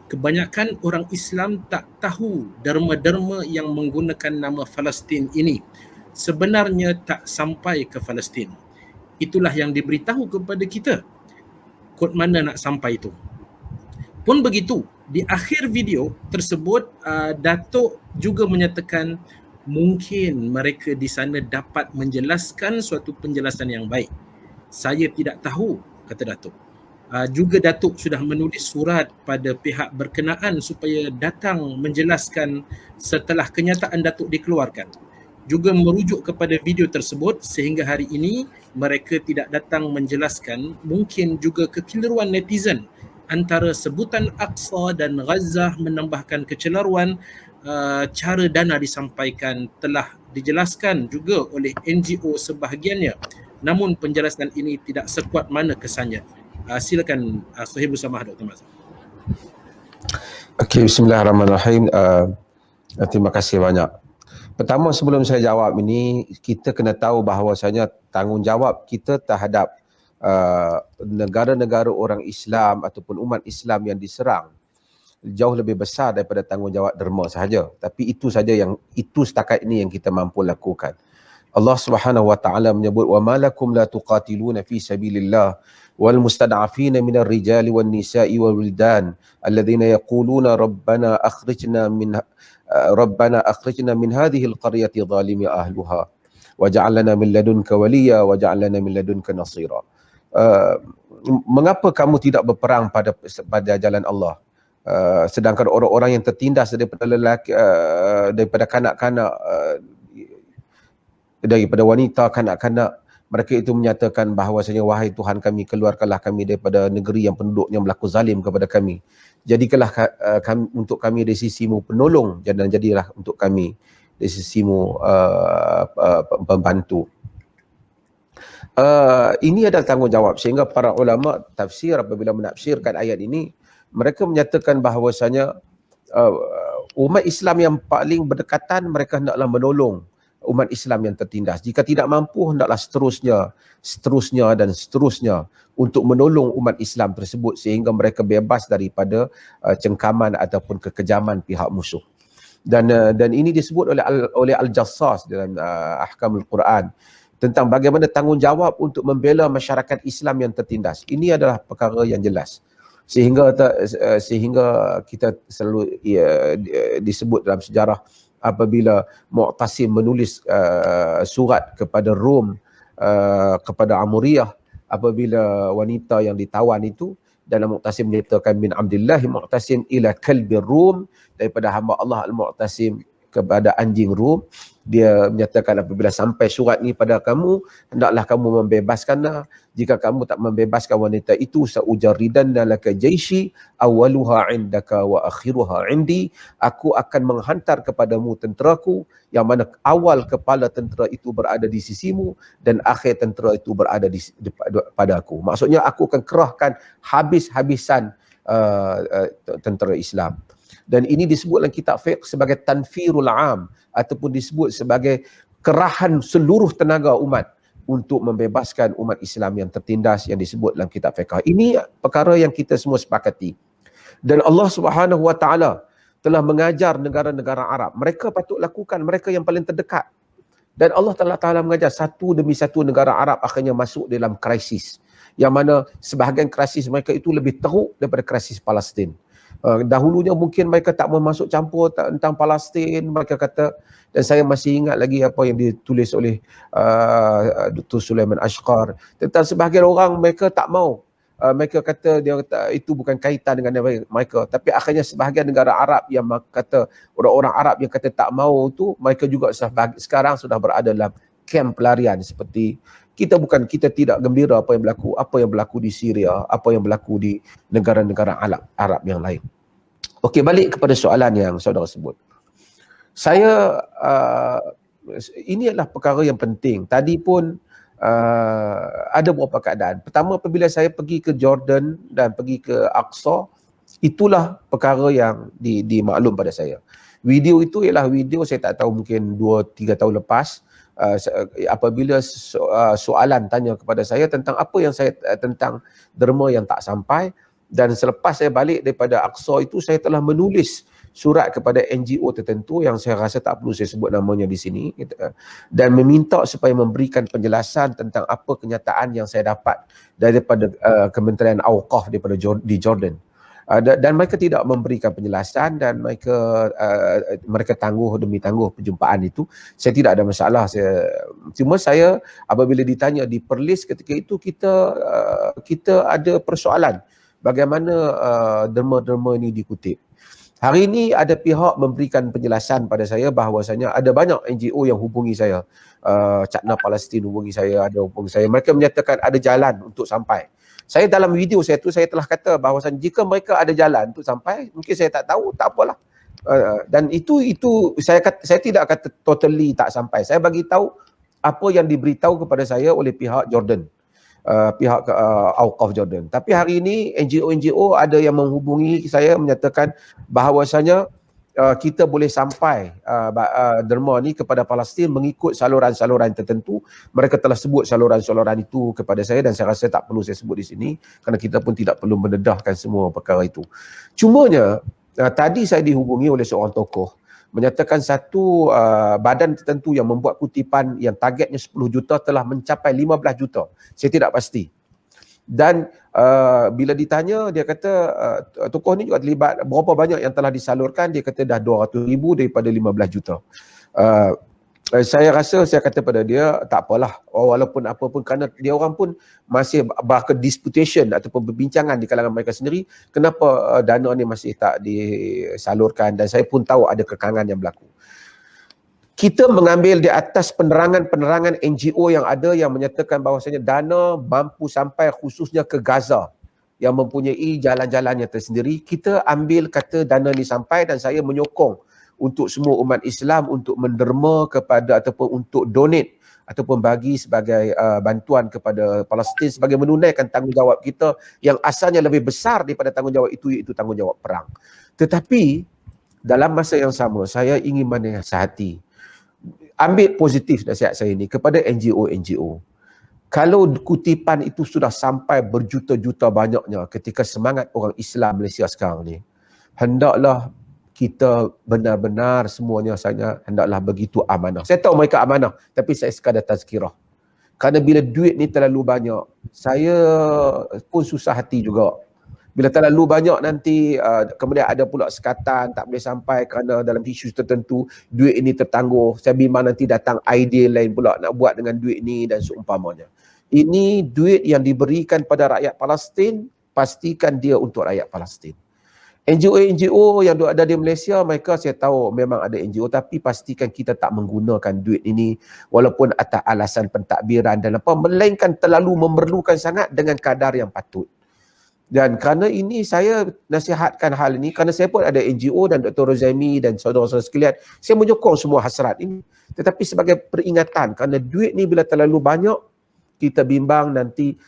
kebanyakan orang Islam tak tahu derma-derma yang menggunakan nama Palestin ini sebenarnya tak sampai ke Palestin. Itulah yang diberitahu kepada kita. Kod mana nak sampai itu? Pun begitu, di akhir video tersebut, Datuk juga menyatakan mungkin mereka di sana dapat menjelaskan suatu penjelasan yang baik. Saya tidak tahu, kata Datuk. Juga Datuk sudah menulis surat pada pihak berkenaan supaya datang menjelaskan setelah kenyataan Datuk dikeluarkan. Juga merujuk kepada video tersebut sehingga hari ini mereka tidak datang menjelaskan, mungkin juga kekeliruan netizen antara sebutan Aqsa dan Gaza menambahkan kecelaruan. Cara dana disampaikan telah dijelaskan juga oleh NGO sebahagiannya, namun penjelasan ini tidak sekuat mana kesannya. Silakan Sohibul Samah, Dr. Mazhar. Okey, bismillahirrahmanirrahim. Terima kasih banyak. Pertama, sebelum saya jawab ini, kita kena tahu bahawasanya tanggungjawab kita terhadap negara-negara orang Islam ataupun umat Islam yang diserang jauh lebih besar daripada tanggungjawab derma sahaja. Tapi itu saja yang setakat ini yang kita mampu lakukan. Allah Subhanahu wa taala menyebut wa malakum la tuqatiluna fi sabilillah wal mustad'afina minar rijali wan nisa'i wal wildan alladhina yaquluna rabbana akhrijna min hadhihi alqaryati zalimi ahluha waj'al lana min ladunka waliya waj'al lana min ladunka nasira. Mengapa kamu tidak berperang pada jalan Allah? Sedangkan orang-orang yang tertindas daripada lelaki, daripada kanak-kanak, daripada wanita, kanak-kanak, mereka itu menyatakan bahawasanya wahai Tuhan kami, keluarkanlah kami daripada negeri yang penduduknya berlaku zalim kepada kami. Jadikanlah untuk kami dari sisimu penolong dan jadilah untuk kami dari sisimu pembantu. Ini adalah tanggungjawab sehingga para ulama tafsir apabila menafsirkan ayat ini, mereka menyatakan bahawasanya umat Islam yang paling berdekatan mereka hendaklah menolong umat Islam yang tertindas. Jika tidak mampu, hendaklah seterusnya dan seterusnya untuk menolong umat Islam tersebut sehingga mereka bebas daripada cengkaman ataupun kekejaman pihak musuh. Dan ini disebut oleh Al-Jassas dalam Ahkamul Quran tentang bagaimana tanggungjawab untuk membela masyarakat Islam yang tertindas. Ini adalah perkara yang jelas. Sehingga kita selalu disebut dalam sejarah apabila Mu'tasim menulis surat kepada Rom, kepada Amuriyah, apabila wanita yang ditawan itu, dan Mu'tasim menyatakan min amdillahi Mu'tasim ila kalbi Rom, daripada hamba Allah Al-Mu'tasim kepada anjing Rom. Dia menyatakan apabila sampai surat ni pada kamu, hendaklah kamu membebaskannya. Jika kamu tak membebaskan wanita itu, sa'ujaridanna laka jaishi awaluha indaka wa akhiruha indi. Aku akan menghantar kepadamu tenteraku yang mana awal kepala tentera itu berada di sisimu dan akhir tentera itu berada pada aku. Maksudnya aku akan kerahkan habis-habisan tentera Islam. Dan ini disebut dalam kitab fiqh sebagai tanfirul am, ataupun disebut sebagai kerahan seluruh tenaga umat untuk membebaskan umat Islam yang tertindas yang disebut dalam kitab fiqh. Ini perkara yang kita semua sepakati. Dan Allah Subhanahu wa taala telah mengajar negara-negara Arab, mereka patut lakukan, mereka yang paling terdekat. Dan Allah Taala mengajar satu demi satu negara Arab akhirnya masuk dalam krisis, yang mana sebahagian krisis mereka itu lebih teruk daripada krisis Palestin. Dahulunya mungkin mereka tak mau masuk campur tentang Palestin, mereka kata, dan saya masih ingat lagi apa yang ditulis oleh Dr. Sulaiman Ashqar tentang sebahagian orang, mereka tak mau. Mereka kata dia kata itu bukan kaitan dengan mereka, tapi akhirnya sebahagian negara Arab yang kata, orang-orang Arab yang kata tak mau tu, mereka juga sekarang sudah berada dalam kem pelarian. Seperti kita tidak gembira apa yang berlaku di Syria, apa yang berlaku di negara-negara Arab yang lain. Okey, balik kepada soalan yang saudara sebut. Saya ini adalah perkara yang penting. Tadi pun ada beberapa keadaan. Pertama, apabila saya pergi ke Jordan dan pergi ke Aqsa, itulah perkara yang dimaklum pada saya. Video itu ialah video saya tak tahu, mungkin 2-3 tahun lepas, apabila soalan tanya kepada saya tentang apa yang saya tentang derma yang tak sampai, Dan selepas saya balik daripada Aqsa itu, saya telah menulis surat kepada NGO tertentu yang saya rasa tak perlu saya sebut namanya di sini, dan meminta supaya memberikan penjelasan tentang apa kenyataan yang saya dapat daripada Kementerian Awqaf di Jordan. Dan mereka tidak memberikan penjelasan, dan mereka tangguh demi tangguh perjumpaan itu. Saya tidak ada masalah. Cuma saya apabila ditanya di Perlis ketika itu, kita ada persoalan bagaimana derma-derma ini dikutip. Hari ini ada pihak memberikan penjelasan pada saya bahawasanya ada banyak NGO yang hubungi saya. Cakna Palestin hubungi saya, ada hubungi saya. Mereka menyatakan ada jalan untuk sampai. Saya dalam video saya tu, saya telah kata bahawasanya jika mereka ada jalan untuk sampai, mungkin saya tak tahu, tak apalah. Dan itu saya tidak kata totally tak sampai. Saya bagi tahu apa yang diberitahu kepada saya oleh pihak Jordan. Pihak Awqaf Jordan. Tapi hari ini NGO ada yang menghubungi saya menyatakan bahawasanya kita boleh sampai derma ni kepada Palestin mengikut saluran-saluran tertentu. Mereka telah sebut saluran-saluran itu kepada saya, dan saya rasa tak perlu saya sebut di sini kerana kita pun tidak perlu mendedahkan semua perkara itu. Cumanya tadi saya dihubungi oleh seorang tokoh menyatakan satu badan tertentu yang membuat kutipan yang targetnya 10 juta telah mencapai 15 juta. Saya tidak pasti. Dan bila ditanya, dia kata tokoh ni juga terlibat, berapa banyak yang telah disalurkan, dia kata dah 200,000 daripada 15 juta. Saya kata pada dia, tak apalah, walaupun apa pun, kerana dia orang pun masih disputation ataupun perbincangan di kalangan mereka sendiri, kenapa dana ni masih tak disalurkan, dan saya pun tahu ada kekangan yang berlaku. Kita mengambil di atas penerangan NGO yang ada yang menyatakan bahawasanya dana mampu sampai khususnya ke Gaza yang mempunyai jalan-jalannya tersendiri. Kita ambil kata dana ni sampai, dan saya menyokong untuk semua umat Islam untuk menderma kepada ataupun untuk donate ataupun bagi sebagai bantuan kepada Palestin sebagai menunaikan tanggungjawab kita yang asalnya lebih besar daripada tanggungjawab itu, iaitu tanggungjawab perang. Tetapi dalam masa yang sama, saya ingin menasihati, ambil positif nasihat saya ini kepada NGO. Kalau kutipan itu sudah sampai berjuta-juta banyaknya ketika semangat orang Islam Malaysia sekarang ni, hendaklah kita benar-benar semuanya hendaklah begitu amanah. Saya tahu mereka amanah, tapi saya sekadar tazkirah. Kerana bila duit ni terlalu banyak, saya pun susah hati juga. Bila terlalu banyak nanti kemudian ada pula sekatan tak boleh sampai kerana dalam isu tertentu duit ini tertangguh. Saya bimbang nanti datang idea lain pula nak buat dengan duit ni dan seumpamanya. Ini duit yang diberikan pada rakyat Palestin, pastikan dia untuk rakyat Palestin. NGO yang ada di Malaysia, mereka saya tahu memang ada NGO, tapi pastikan kita tak menggunakan duit ini walaupun atas alasan pentadbiran dan apa, melainkan terlalu memerlukan sangat dengan kadar yang patut. Dan kerana ini saya nasihatkan hal ini, kerana saya pun ada NGO dan Dr. Rozaimi dan saudara-saudara sekalian, saya menyokong semua hasrat ini. Tetapi sebagai peringatan, kerana duit ni bila terlalu banyak, kita bimbang nanti,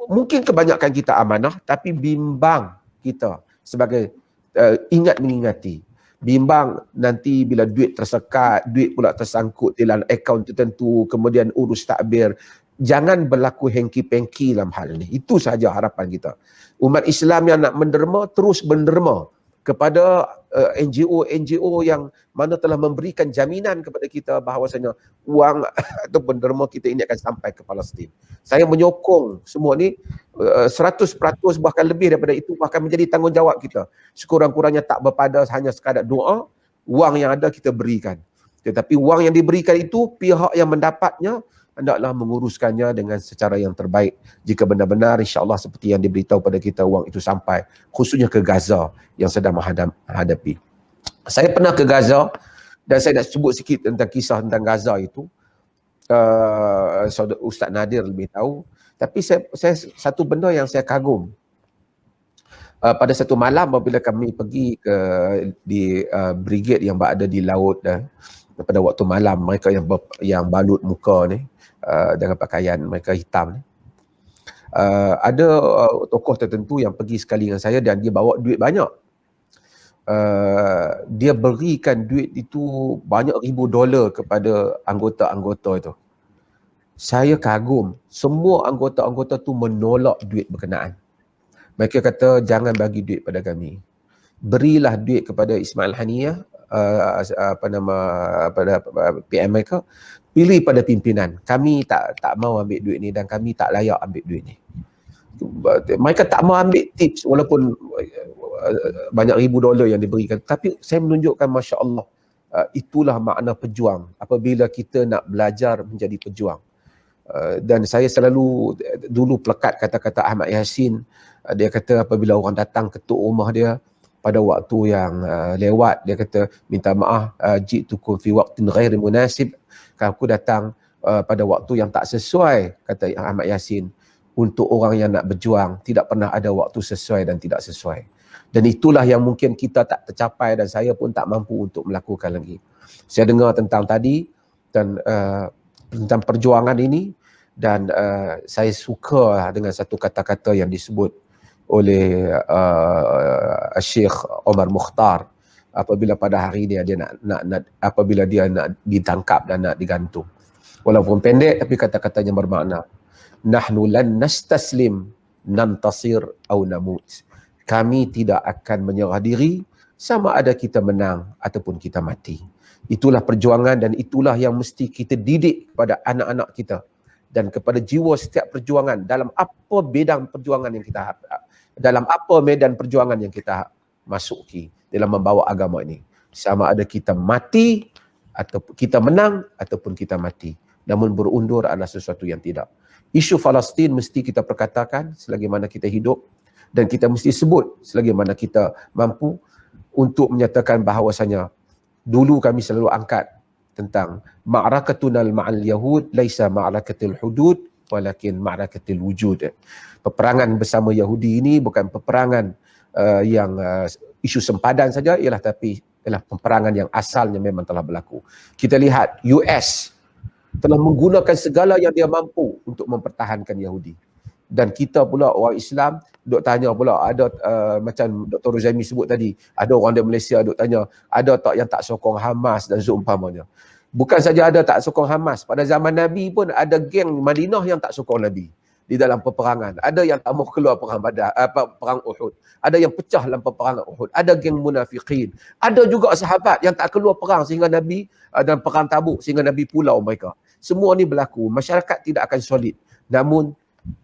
mungkin kebanyakan kita amanah, tapi bimbang kita sebagai ingat mengingati. Bimbang nanti bila duit tersekat, duit pula tersangkut dalam akaun tertentu, kemudian urus takbir. Jangan berlaku hengki-pengki dalam hal ini. Itu sahaja harapan kita. Umat Islam yang nak menderma, terus menderma kepada NGO yang mana telah memberikan jaminan kepada kita bahawasanya wang ataupun derma kita ini akan sampai ke Palestin. Saya menyokong semua ni 100%, bahkan lebih daripada itu, bahkan menjadi tanggungjawab kita. Sekurang-kurangnya tak berpada hanya sekadar doa, wang yang ada kita berikan. Tetapi wang yang diberikan itu, pihak yang mendapatnya hendaklah menguruskannya dengan secara yang terbaik. Jika benar-benar insya-Allah seperti yang diberitahu pada kita, wang itu sampai khususnya ke Gaza yang sedang menghadapi. Saya pernah ke Gaza dan saya nak sebut sikit tentang kisah tentang Gaza itu. Ustaz Nadir lebih tahu. Tapi saya satu benda yang saya kagum. Pada satu malam apabila kami pergi di brigade yang berada di laut, pada waktu malam, mereka yang balut muka ni dengan pakaian mereka hitam ni, ada tokoh tertentu yang pergi sekali dengan saya dan dia bawa duit banyak. Dia berikan duit itu banyak ribu dolar kepada anggota-anggota itu. Saya kagum, semua anggota-anggota tu menolak duit berkenaan. Mereka kata jangan bagi duit pada kami, berilah duit kepada Ismail Haniyah, pada PM mereka, pilih pada pimpinan. Kami tak mau ambil duit ni dan kami tak layak ambil duit ni. Mereka tak mau ambil tips walaupun banyak ribu dolar yang diberikan, tapi saya menunjukkan Masya Allah, itulah makna pejuang apabila kita nak belajar menjadi pejuang. Dan saya selalu dulu plekat kata-kata Ahmad Yasin. Dia kata apabila orang datang ketuk rumah dia pada waktu yang lewat, dia kata minta maaf, ji'tukum fi waqtin ghairi munasib, aku datang pada waktu yang tak sesuai, kata Ahmad Yasin. Untuk orang yang nak berjuang tidak pernah ada waktu sesuai dan tidak sesuai. Dan itulah yang mungkin kita tak tercapai dan saya pun tak mampu untuk melakukan lagi. Saya dengar tentang tadi dan tentang perjuangan ini, dan saya suka dengan satu kata-kata yang disebut oleh Syekh Omar Mukhtar apabila pada hari ini dia apabila dia nak ditangkap dan nak digantung. Walaupun pendek tapi kata-katanya bermakna. Nahnu lan nastaslim nantasir au namut. Kami tidak akan menyerah diri sama ada kita menang ataupun kita mati. Itulah perjuangan dan itulah yang mesti kita didik kepada anak-anak kita dan kepada jiwa setiap perjuangan dalam apa bidang perjuangan yang kita dalam apa medan perjuangan yang kita masuki dalam membawa agama ini. Sama ada kita mati atau kita menang ataupun kita mati. Namun berundur adalah sesuatu yang tidak. Isu Palestin mesti kita perkatakan selagi mana kita hidup dan kita mesti sebut selagi mana kita mampu untuk menyatakan bahawasanya dulu kami selalu angkat tentang ma'rakatunal ma'al yahud laisa ma'rakatil hudud walakin ma'rakatil wujud. Peperangan bersama Yahudi ini bukan peperangan yang isu sempadan saja, ialah peperangan yang asalnya memang telah berlaku. Kita lihat US telah menggunakan segala yang dia mampu untuk mempertahankan Yahudi. Dan kita pula orang Islam duk tanya pula, ada macam Dr. Ruzaimi sebut tadi, ada orang dari Malaysia duk tanya, ada tak yang tak sokong Hamas dan seumpamanya. Bukan saja ada tak sokong Hamas, pada zaman Nabi pun ada geng Madinah yang tak sokong Nabi di dalam peperangan. Ada yang tak mau keluar perang Uhud. Ada yang pecah dalam peperangan Uhud. Ada geng munafiqin. Ada juga sahabat yang tak keluar perang sehingga Nabi dan perang Tabuk sehingga Nabi pulau mereka. Semua ni berlaku. Masyarakat tidak akan solid. Namun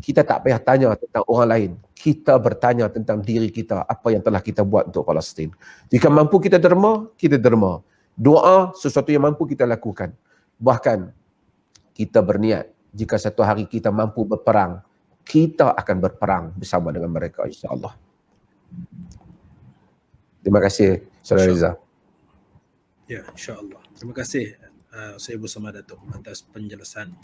kita tak payah tanya tentang orang lain. Kita bertanya tentang diri kita, apa yang telah kita buat untuk Palestin. Jika mampu kita derma, kita derma. Doa, sesuatu yang mampu kita lakukan. Bahkan kita berniat, jika satu hari kita mampu berperang, kita akan berperang bersama dengan mereka, insya-Allah. Terima kasih, Saudara Reza. Ya, insya-Allah. Terima kasih saya bersama Datuk atas penjelasan.